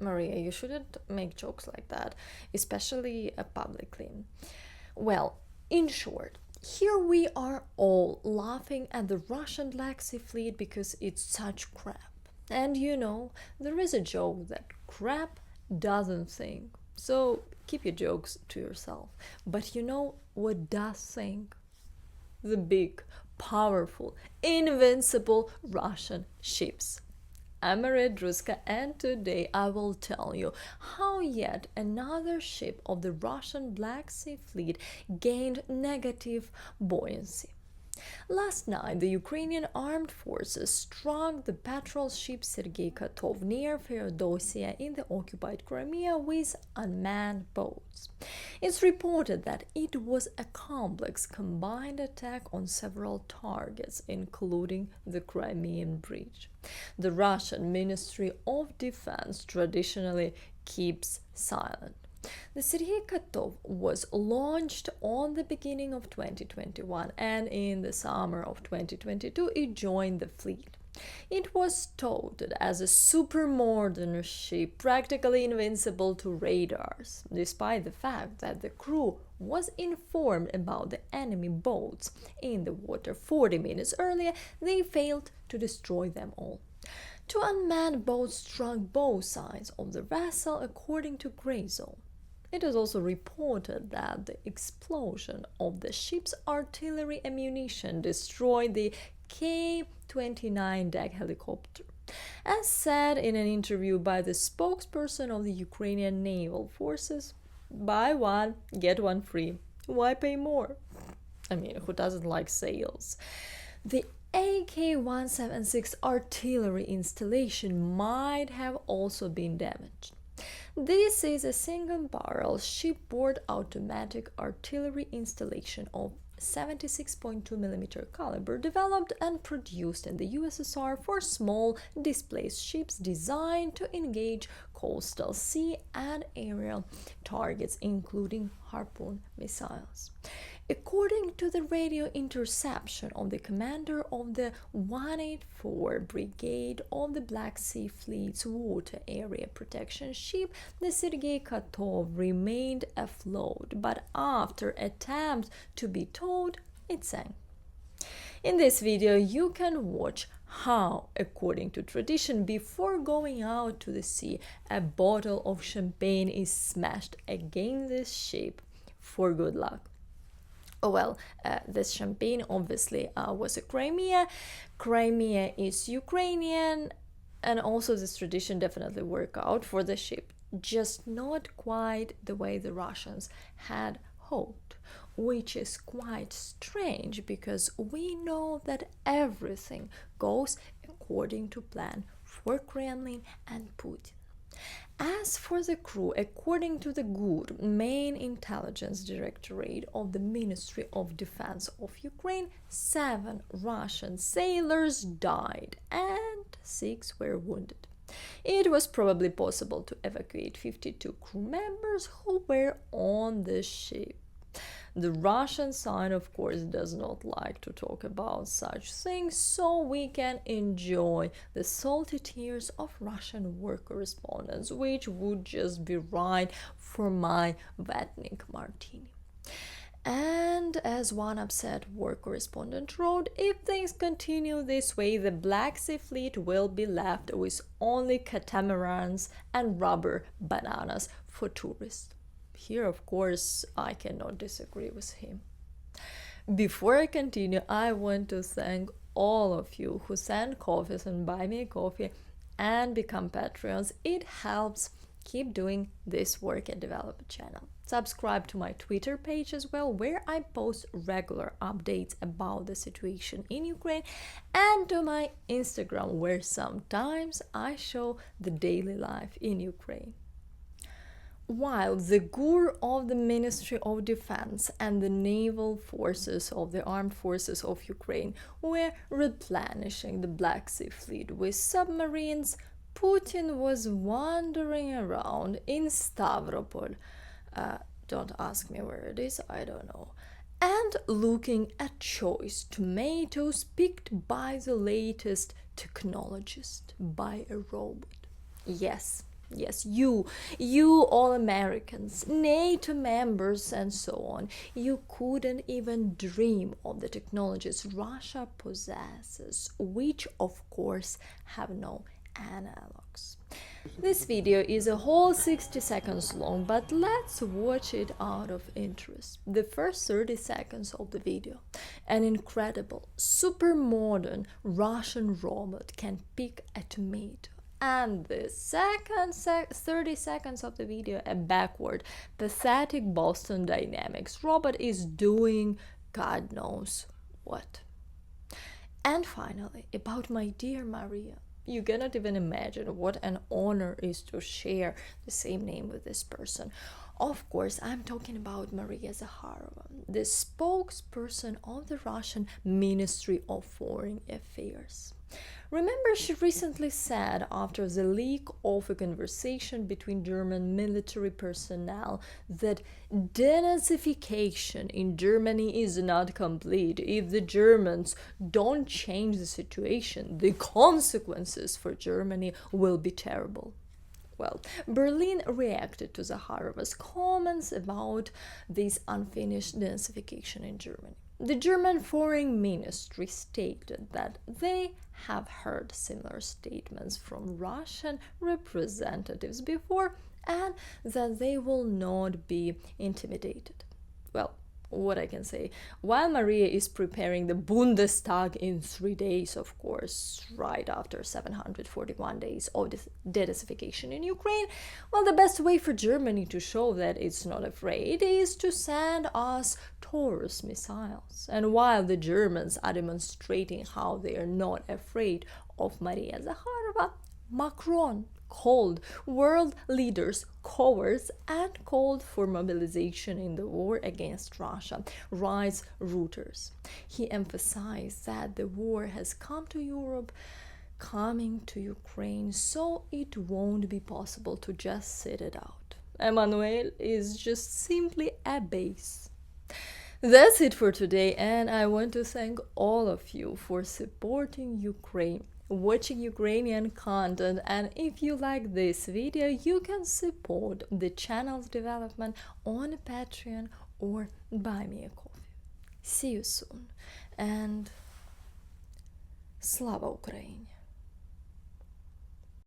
Maria, you shouldn't make jokes like that, especially publicly. Well, in short, here we are all laughing at the Russian Black Sea Fleet because it's such crap. And there is a joke that crap doesn't think. So keep your jokes to yourself. But you know what does think? The big, powerful, invincible Russian ships. I'm Maria Drutska, and today I will tell you how yet another ship of the Russian Black Sea Fleet gained negative buoyancy. Last night, the Ukrainian armed forces struck the patrol ship Sergey Kotov near Feodosia in the occupied Crimea with unmanned boats. It's reported that it was a complex combined attack on several targets, including the Crimean bridge. The Russian Ministry of Defense traditionally keeps silent. The Sergey Kotov was launched on the beginning of 2021, and in the summer of 2022 it joined the fleet. It was touted as a super modern ship, practically invincible to radars, despite the fact that the crew was informed about the enemy boats in the water 40 minutes earlier. They failed to destroy them all. Two unmanned boats struck both sides of the vessel, according to Grey Zone. It is also reported that the explosion of the ship's artillery ammunition destroyed the K-29 deck helicopter. As said in an interview by the spokesperson of the Ukrainian Naval Forces, buy one, get one free. Why pay more? I mean, who doesn't like sales? The AK-176 artillery installation might have also been damaged. This is a single-barrel shipboard automatic artillery installation of 76.2mm caliber, developed and produced in the USSR for small displaced ships designed to engage coastal sea and aerial targets, including Harpoon missiles. According to the radio interception of the commander of the 184 Brigade of the Black Sea Fleet's water area protection ship, the Sergey Kotov remained afloat, but after attempts to be towed, it sank. In this video, you can watch how, according to tradition, before going out to the sea, a bottle of champagne is smashed against this ship for good luck. Oh well, this champagne obviously was a Crimea. Crimea is Ukrainian, and also this tradition definitely worked out for the ship, just not quite the way the Russians had hoped, which is quite strange because we know that everything goes according to plan for Kremlin and Putin. As for the crew, according to the GUR, main intelligence directorate of the Ministry of Defense of Ukraine, 7 Russian sailors died and 6 were wounded. It was probably possible to evacuate 52 crew members who were on the ship. The Russian side, of course, does not like to talk about such things, so we can enjoy the salty tears of Russian war correspondents, which would just be right for my Vatnik martini. And as one upset war correspondent wrote, if things continue this way, the Black Sea Fleet will be left with only catamarans and rubber bananas for tourists. Here, of course, I cannot disagree with him. Before I continue, I want to thank all of you who send coffees and buy me a coffee and become Patreons. It helps keep doing this work and develop a channel. Subscribe to my Twitter page as well, where I post regular updates about the situation in Ukraine, and to my Instagram, where sometimes I show the daily life in Ukraine. While the GUR of the Ministry of Defense and the naval forces of the armed forces of Ukraine were replenishing the Black Sea Fleet with submarines, Putin was wandering around in Stavropol, don't ask me where it is, I don't know, and looking at choice tomatoes picked by the latest Technologes by a robot. Yes, Yes, you all Americans, NATO members, and so on, you couldn't even dream of the technologies Russia possesses, which of course have no analogs. This video is a whole 60 seconds long, but let's watch it out of interest. The first 30 seconds of the video, an incredible, super modern Russian robot can pick a tomato. And the second 30 seconds of the video, a backward, pathetic Boston Dynamics robot is doing God knows what. And finally, about my dear Maria. You cannot even imagine what an honor is to share the same name with this person. Of course, I'm talking about Maria Zakharova, the spokesperson of the Russian Ministry of Foreign Affairs. Remember, she recently said, after the leak of a conversation between German military personnel, that denazification in Germany is not complete. If the Germans don't change the situation, the consequences for Germany will be terrible. Well, Berlin reacted to Zakharova's comments about this unfinished denazification in Germany. The German Foreign Ministry stated that they have heard similar statements from Russian representatives before and that they will not be intimidated. Well, what I can say, while Maria is preparing the Bundestag in 3 days, of course, right after 741 days of denazification in Ukraine, well, the best way for Germany to show that it's not afraid is to send us Taurus missiles. And while the Germans are demonstrating how they are not afraid of Maria Zakharova, Macron called world leaders cowards and called for mobilization in the war against Russia, writes Reuters. He emphasized that the war has come to Europe, coming to Ukraine, so it won't be possible to just sit it out. Emmanuel is just simply a base. That's it for today, and I want to thank all of you for supporting Ukraine, watching Ukrainian content, and if you like this video, you can support the channel's development on Patreon or buy me a coffee. See you soon, and Slava Ukraini!